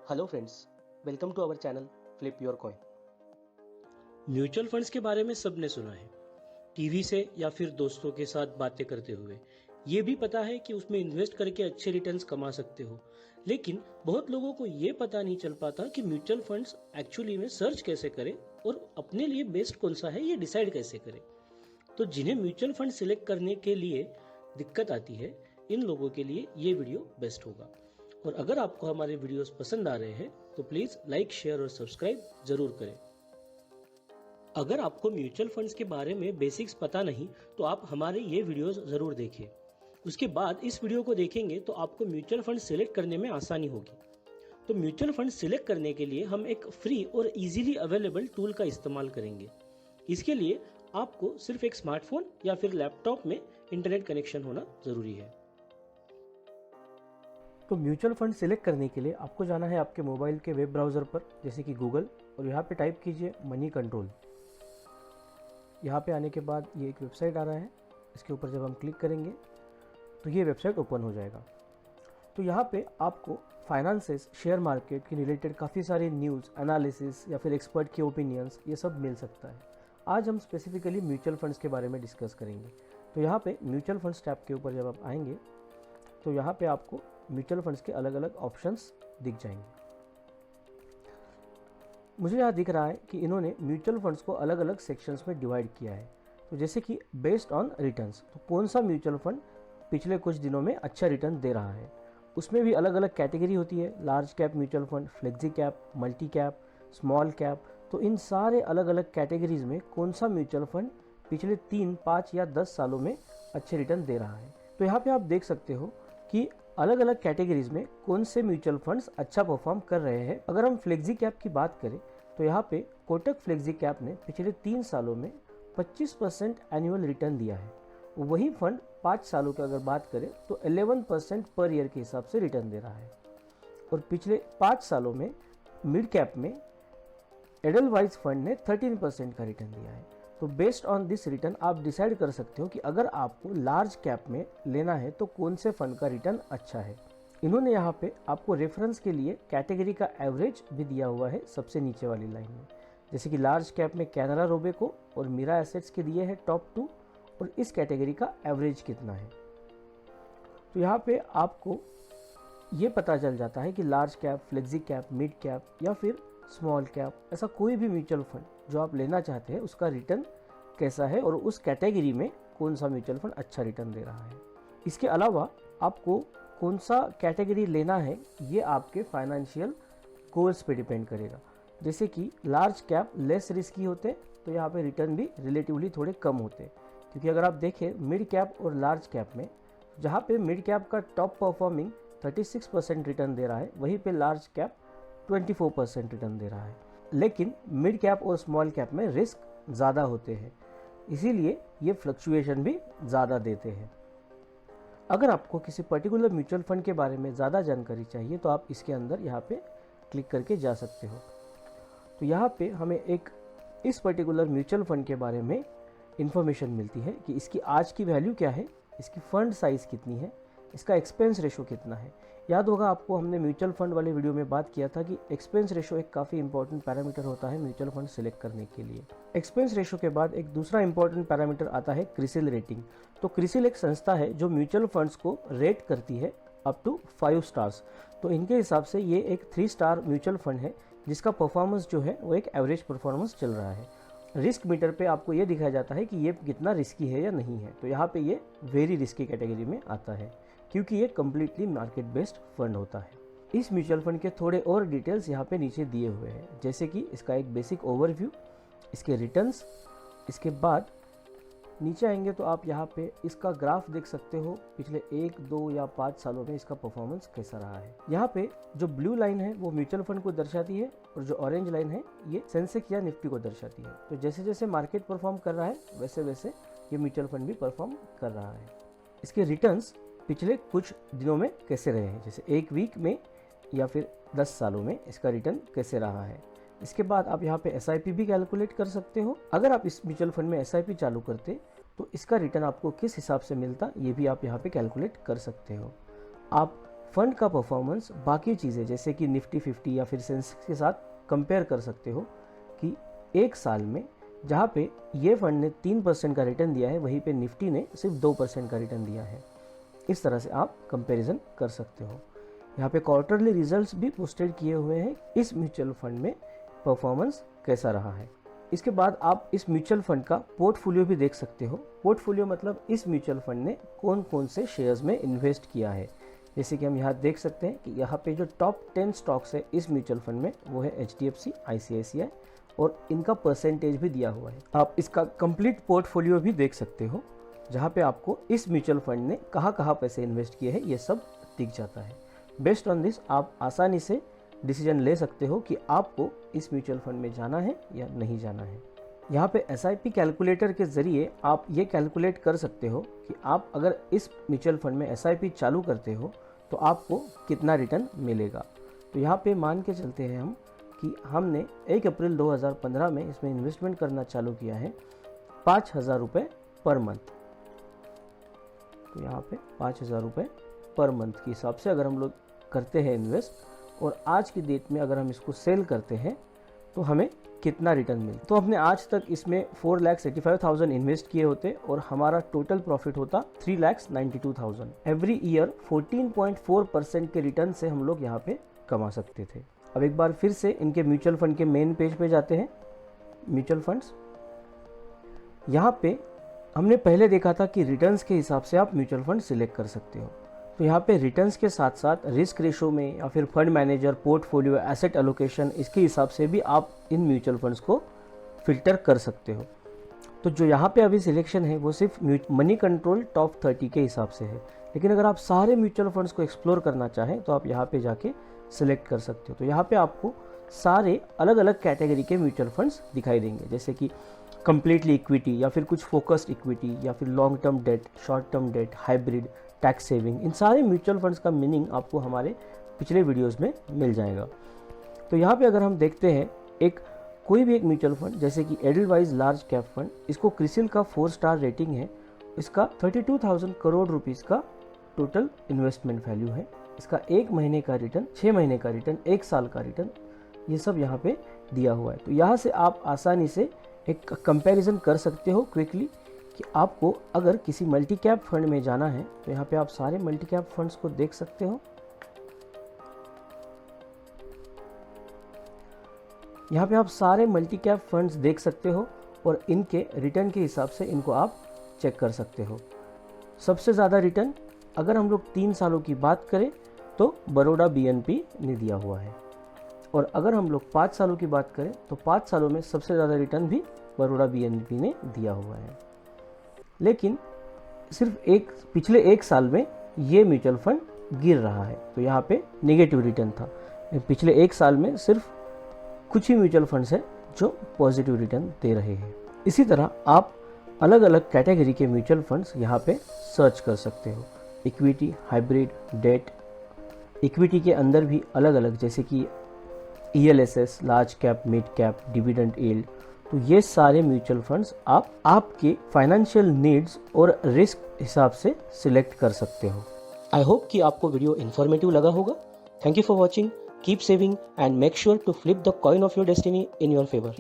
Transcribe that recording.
Hello friends, welcome to our channel flip your coin. Mutual funds के बारे में सबने सुना है, टीवी से या फिर दोस्तों के साथ बातें करते हुए। ये भी पता है कि उसमें इन्वेस्ट करके अच्छे रिटर्न्स कमा सकते हो, लेकिन बहुत लोगों को ये पता नहीं चल पाता कि म्यूचुअल फंड्स एक्चुअली में सर्च कैसे करें और अपने लिए बेस्ट कौन सा है ये डिसाइड कैसे करें। तो जिन्हें म्यूचुअल फंड सिलेक्ट करने के लिए दिक्कत आती है, इन लोगों के लिए ये वीडियो बेस्ट होगा। और अगर आपको हमारे वीडियोस पसंद आ रहे हैं तो प्लीज़ लाइक, शेयर और सब्सक्राइब जरूर करें। अगर आपको म्यूचुअल फंड्स के बारे में बेसिक्स पता नहीं तो आप हमारे ये वीडियोस ज़रूर देखें। उसके बाद इस वीडियो को देखेंगे तो आपको म्यूचुअल फंड सिलेक्ट करने में आसानी होगी। तो म्यूचुअल फंड सिलेक्ट करने के लिए हम एक फ्री और इजीली अवेलेबल टूल का इस्तेमाल करेंगे। इसके लिए आपको सिर्फ एक स्मार्टफोन या फिर लैपटॉप में इंटरनेट कनेक्शन होना ज़रूरी है। तो म्यूचुअल फंड सिलेक्ट करने के लिए आपको जाना है आपके मोबाइल के वेब ब्राउज़र पर, जैसे कि गूगल, और यहाँ पे टाइप कीजिए मनी कंट्रोल। यहाँ पे आने के बाद ये एक वेबसाइट आ रहा है, इसके ऊपर जब हम क्लिक करेंगे तो ये वेबसाइट ओपन हो जाएगा। तो यहाँ पे आपको फाइनेंसेस, शेयर मार्केट के रिलेटेड काफ़ी सारे न्यूज़, एनालिसिस या फिर एक्सपर्ट के ओपिनियंस, ये सब मिल सकता है। आज हम स्पेसिफिकली म्यूचुअल फंड्स के बारे में डिस्कस करेंगे। तो यहाँ पे म्यूचुअल फंड्स टैब के ऊपर जब आप आएंगे तो यहाँ पे आपको म्यूचुअल फंड्स के अलग अलग ऑप्शंस दिख जाएंगे। मुझे यहाँ दिख रहा है कि इन्होंने म्यूचुअल फंड्स को अलग अलग सेक्शंस में डिवाइड किया है। तो जैसे कि बेस्ड ऑन रिटर्न्स, तो कौन सा म्यूचुअल फंड पिछले कुछ दिनों में अच्छा रिटर्न दे रहा है, उसमें भी अलग अलग कैटेगरी होती है। Large cap mutual fund, flexi cap, multi cap, small cap. तो इन सारे अलग अलग कैटेगरीज में कौन सा म्यूचुअल फंड पिछले 3, 5 या 10 सालों में अच्छे रिटर्न दे रहा है। तो यहाँ पे आप देख सकते हो कि अलग अलग कैटेगरीज में कौन से म्यूचुअल फंड्स अच्छा परफॉर्म कर रहे हैं। अगर हम फ्लेक्सी कैप की बात करें तो यहाँ पे कोटक फ्लेक्सी कैप ने पिछले 3 सालों में 25% एनुअल रिटर्न दिया है। वही फंड 5 सालों की अगर बात करें तो 11% पर ईयर के हिसाब से रिटर्न दे रहा है। और पिछले 5 सालों में मिड कैप में एडलवाइज फंड ने 13% का रिटर्न दिया है। तो बेस्ड ऑन दिस रिटर्न आप डिसाइड कर सकते हो कि अगर आपको लार्ज कैप में लेना है तो कौन से फंड का रिटर्न अच्छा है। इन्होंने यहाँ पे आपको रेफरेंस के लिए कैटेगरी का एवरेज भी दिया हुआ है सबसे नीचे वाली लाइन में। जैसे कि लार्ज कैप में कैनरा रोबेको और मीरा एसेट्स के दिए हैं टॉप 2, और इस कैटेगरी का एवरेज कितना है। तो यहाँ पे आपको ये पता चल जाता है कि large cap, flexi cap, mid cap या फिर स्मॉल कैप, ऐसा कोई भी म्यूचुअल फंड जो आप लेना चाहते हैं उसका रिटर्न कैसा है और उस कैटेगरी में कौन सा म्यूचुअल फंड अच्छा रिटर्न दे रहा है। इसके अलावा आपको कौन सा कैटेगरी लेना है ये आपके फाइनेंशियल गोल्स पे डिपेंड करेगा। जैसे कि लार्ज कैप लेस रिस्की होते तो यहाँ पे रिटर्न भी रिलेटिवली थोड़े कम होते, क्योंकि अगर आप देखें मिड कैप और लार्ज कैप में, जहाँ पे मिड कैप का टॉप परफॉर्मिंग 36% रिटर्न दे रहा है, वहीं पे लार्ज कैप 24% रिटर्न दे रहा है। लेकिन मिड कैप और स्मॉल कैप में रिस्क ज़्यादा होते हैं, इसीलिए ये फ्लक्चुएशन भी ज़्यादा देते हैं। अगर आपको किसी पर्टिकुलर म्यूचुअल फंड के बारे में ज़्यादा जानकारी चाहिए तो आप इसके अंदर यहाँ पे क्लिक करके जा सकते हो। तो यहाँ पे हमें एक इस पर्टिकुलर म्यूचुअल फंड के बारे में इंफॉर्मेशन मिलती है कि इसकी आज की वैल्यू क्या है, इसकी फंड साइज़ कितनी है, इसका एक्सपेंस रेशो कितना है। याद होगा आपको, हमने म्यूचुअल फंड वाले वीडियो में बात किया था कि एक्सपेंस रेशो एक काफ़ी इंपॉर्टेंट पैरामीटर होता है म्यूचुअल फंड सिलेक्ट करने के लिए। एक्सपेंस रेशो के बाद एक दूसरा इंपॉर्टेंट पैरामीटर आता है क्रिसिल रेटिंग। तो क्रिसिल एक संस्था है जो म्यूचुअल फंड्स को रेट करती है अप टू 5 स्टार्स। तो इनके हिसाब से ये एक 3 स्टार म्यूचुअल फंड है जिसका परफॉर्मेंस जो है वो एक एवरेज परफॉर्मेंस चल रहा है। रिस्क मीटर पे आपको ये दिखाया जाता है कि ये कितना रिस्की है या नहीं है। तो यहाँ पे ये वेरी रिस्की कैटेगरी में आता है, क्योंकि ये कम्प्लीटली मार्केट बेस्ड फंड होता है। इस म्यूचुअल फंड के थोड़े और डिटेल्स यहाँ पे नीचे दिए हुए हैं, जैसे कि इसका एक बेसिक ओवरव्यू, इसके रिटर्न्स। इसके बाद नीचे आएंगे तो आप यहाँ पे इसका ग्राफ देख सकते हो, पिछले 1, 2 या 5 सालों में इसका परफॉर्मेंस कैसा रहा है। यहाँ पे जो ब्लू लाइन है वो म्यूचुअल फंड को दर्शाती है और जो ऑरेंज लाइन है ये सेंसेक्स या निफ्टी को दर्शाती है। तो जैसे जैसे मार्केट परफॉर्म कर रहा है वैसे वैसे ये म्यूचुअल फंड भी परफॉर्म कर रहा है। इसके रिटर्न्स पिछले कुछ दिनों में कैसे रहे हैं, जैसे 1 वीक में या फिर 10 सालों में इसका रिटर्न कैसे रहा है। इसके बाद आप यहाँ पे SIP भी कैलकुलेट कर सकते हो। अगर आप इस म्यूचुअल फंड में SIP चालू करते तो इसका रिटर्न आपको किस हिसाब से मिलता ये भी आप यहाँ पे कैलकुलेट कर सकते हो। आप फंड का परफॉर्मेंस बाकी चीज़ें जैसे कि निफ्टी 50 या फिर सेंसेक्स के साथ कंपेयर कर सकते हो कि एक साल में जहाँ पे ये फंड ने 3% का रिटर्न दिया है वहीं पे निफ्टी ने सिर्फ 2% का रिटर्न दिया है। इस तरह से आप कंपैरिजन कर सकते हो। यहाँ पे क्वार्टरली रिजल्ट्स भी पोस्टेड किए हुए हैं इस म्यूचुअल फंड में परफॉर्मेंस कैसा रहा है। इसके बाद आप इस म्यूचुअल फंड का पोर्टफोलियो भी देख सकते हो। पोर्टफोलियो मतलब इस म्यूचुअल फंड ने कौन कौन से शेयर्स में इन्वेस्ट किया है। जैसे कि हम यहाँ देख सकते हैं कि यहाँ पे जो टॉप 10 स्टॉक्स है इस म्यूचुअल फंड में वो है HDFC, ICICI और इनका परसेंटेज भी दिया हुआ है। आप इसका कंप्लीट पोर्टफोलियो भी देख सकते हो जहाँ पे आपको इस म्यूचुअल फंड ने कहाँ कहाँ पैसे इन्वेस्ट किए हैं ये सब दिख जाता है। बेस्ड ऑन दिस आप आसानी से डिसीजन ले सकते हो कि आपको इस म्यूचुअल फंड में जाना है या नहीं जाना है। यहाँ पे SIP कैलकुलेटर के ज़रिए आप ये कैलकुलेट कर सकते हो कि आप अगर इस म्यूचुअल फंड में SIP चालू करते हो तो आपको कितना रिटर्न मिलेगा। तो यहाँ पे मान के चलते हैं हम कि हमने 1 अप्रैल 2015 में इसमें इन्वेस्टमेंट करना चालू किया है 5,000 रुपये पर मंथ। तो यहाँ पे 5,000 रुपये पर मंथ के हिसाब से अगर हम लोग करते हैं इन्वेस्ट और आज की डेट में अगर हम इसको सेल करते हैं तो हमें कितना रिटर्न मिले। तो हमने आज तक इसमें 4,85,000 इन्वेस्ट किए होते और हमारा टोटल प्रॉफिट होता 3,92,000। एवरी ईयर 14.4% के रिटर्न से हम लोग यहाँ पे कमा सकते थे। अब एक बार फिर से इनके म्यूचुअल फंड के मेन पेज पे जाते हैं। म्यूचुअल फंड्स, यहाँ पे हमने पहले देखा था कि रिटर्न्स के हिसाब से आप म्यूचुअल फंड सिलेक्ट कर सकते हो। तो यहाँ पे रिटर्न्स के साथ साथ रिस्क रेशो में या फिर fund manager, portfolio, asset allocation, इसके हिसाब से भी आप इन म्यूचुअल फंड्स को फिल्टर कर सकते हो। तो जो यहाँ पे अभी सिलेक्शन है वो सिर्फ मनी कंट्रोल टॉप 30 के हिसाब से है, लेकिन अगर आप सारे म्यूचुअल फंड्स को एक्सप्लोर करना चाहें तो आप यहाँ पे जाके सिलेक्ट कर सकते हो। तो यहाँ पे आपको सारे अलग अलग कैटेगरी के म्यूचुअल फंड्स दिखाई देंगे, जैसे कि कंप्लीटली इक्विटी या फिर कुछ फोकस्ड इक्विटी या फिर long term debt, short term debt, hybrid, tax saving. इन सारे म्यूचुअल फंड्स का मीनिंग आपको हमारे पिछले वीडियोस में मिल जाएगा। तो यहाँ पे अगर हम देखते हैं कोई भी एक म्यूचुअल फंड जैसे कि एडलवाइज लार्ज कैप फंड, इसको क्रिसिल का 4 स्टार रेटिंग है। इसका 32,000 करोड़ रुपीज़ का टोटल इन्वेस्टमेंट वैल्यू है। इसका 1 महीने का रिटर्न, 6 महीने का रिटर्न, 1 साल का रिटर्न, ये सब यहाँ पे दिया हुआ है। तो यहाँ से आप आसानी से एक कंपैरिजन कर सकते हो क्विकली कि आपको अगर किसी मल्टी कैप फंड में जाना है तो यहाँ पे आप सारे मल्टी कैप फंड्स को देख सकते हो। यहाँ पे आप सारे मल्टी कैप फंड्स देख सकते हो और इनके रिटर्न के हिसाब से इनको आप चेक कर सकते हो। सबसे ज़्यादा रिटर्न अगर हम लोग 3 सालों की बात करें तो बड़ौदा BNP ने दिया हुआ है, और अगर हम लोग 5 सालों की बात करें तो 5 सालों में सबसे ज़्यादा रिटर्न भी बड़ौदा BNP ने दिया हुआ है। लेकिन सिर्फ पिछले 1 साल में ये म्यूचुअल फंड गिर रहा है, तो यहाँ पे नेगेटिव रिटर्न था। पिछले 1 साल में सिर्फ कुछ ही म्यूचुअल फंड्स हैं जो पॉजिटिव रिटर्न दे रहे हैं। इसी तरह आप अलग अलग कैटेगरी के म्यूचुअल फंड्स यहाँ पे सर्च कर सकते हो। Equity, hybrid, date. इक्विटी के अंदर भी अलग अलग जैसे कि ELSS, large cap, mid cap, dividend yield. तो ये सारे म्यूचुअल फंड्स आप आपके फाइनेंशियल नीड्स और रिस्क हिसाब से सिलेक्ट कर सकते हो। आई होप कि आपको वीडियो इन्फॉर्मेटिव लगा होगा। Thank you for watching, keep saving and make sure to flip the coin of your destiny in your favour.